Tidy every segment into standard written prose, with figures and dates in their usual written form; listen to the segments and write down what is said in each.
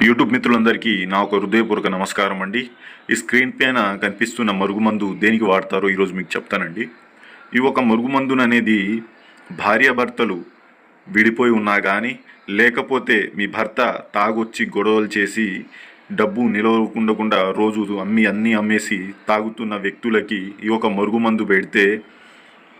YouTube మిత్రులందరికీ నా ఒక హృదయపూర్వక నమస్కారం అండి. ఈ స్క్రీన్ పైన కనిపిస్తున్న మరుగుమందు దేనికి వాడతారో ఈరోజు మీకు చెప్తానండి. ఈ ఒక మరుగుమందును అనేది భార్యాభర్తలు విడిపోయి ఉన్నా కానీ, లేకపోతే మీ భర్త తాగొచ్చి గొడవలు చేసి డబ్బు నిలవకుండా రోజు అన్నీ అమ్మేసి తాగుతున్న వ్యక్తులకి ఈ ఒక మరుగుమందు పెడితే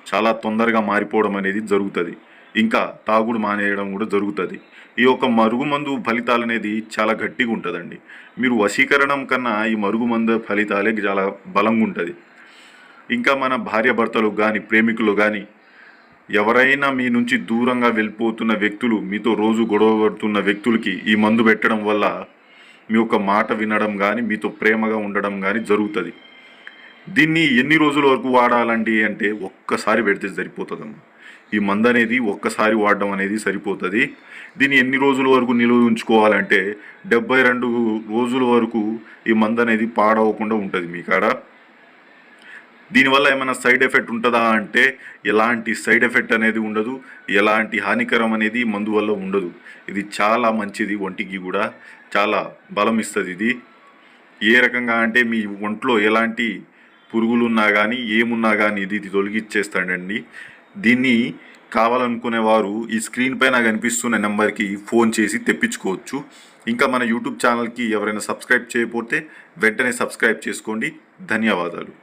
చాలా తొందరగా మారిపోవడం అనేది జరుగుతుంది. ఇంకా తాగుడు మానేయడం కూడా జరుగుతుంది. ఈ యొక్క మరుగుమందు ఫలితాలు అనేది చాలా గట్టిగా ఉంటుందండి. మీరు వశీకరణం కన్నా ఈ మరుగుమందు ఫలితాలే చాలా బలంగా ఉంటుంది. ఇంకా మన భార్యాభర్తలు కానీ, ప్రేమికులు కానీ, ఎవరైనా మీ నుంచి దూరంగా వెళ్ళిపోతున్న వ్యక్తులు, మీతో రోజు గొడవ పడుతున్న వ్యక్తులకి ఈ మందు పెట్టడం వల్ల మీ యొక్క మాట వినడం కానీ, మీతో ప్రేమగా ఉండడం కానీ జరుగుతుంది. దీన్ని ఎన్ని రోజుల వరకు వాడాలండి అంటే ఒక్కసారి పెడితే సరిపోతుందమ్మా. ఈ మందు అనేది ఒక్కసారి వాడడం అనేది సరిపోతుంది. దీన్ని ఎన్ని రోజుల వరకు నిల్వ ఉంచుకోవాలంటే 72 రోజుల వరకు ఈ మందు అనేది పాడవకుండా ఉంటుంది మీ కాడ. దీనివల్ల ఏమైనా సైడ్ ఎఫెక్ట్ ఉంటుందా అంటే ఎలాంటి సైడ్ ఎఫెక్ట్ అనేది ఉండదు. ఎలాంటి హానికరం అనేది మందు వల్ల ఉండదు. ఇది చాలా మంచిది, ఒంటికి కూడా చాలా బలం ఇస్తుంది. ఇది ఏ రకంగా అంటే మీ ఒంట్లో ఎలాంటి పురుగులు ఉన్నా కానీ, ఏమున్నా కానీ ఇది తొలగిచ్చేస్తాడండి. దీన్ని కావాలనుకునేవారు ఈ స్క్రీన్ పైన కనిపిస్తున్న నెంబర్కి ఫోన్ చేసి తెప్పించుకోవచ్చు. ఇంకా మన యూట్యూబ్ ఛానల్కి ఎవరైనా సబ్స్క్రైబ్ చేయకపోతే వెంటనే సబ్స్క్రైబ్ చేసుకోండి. ధన్యవాదాలు.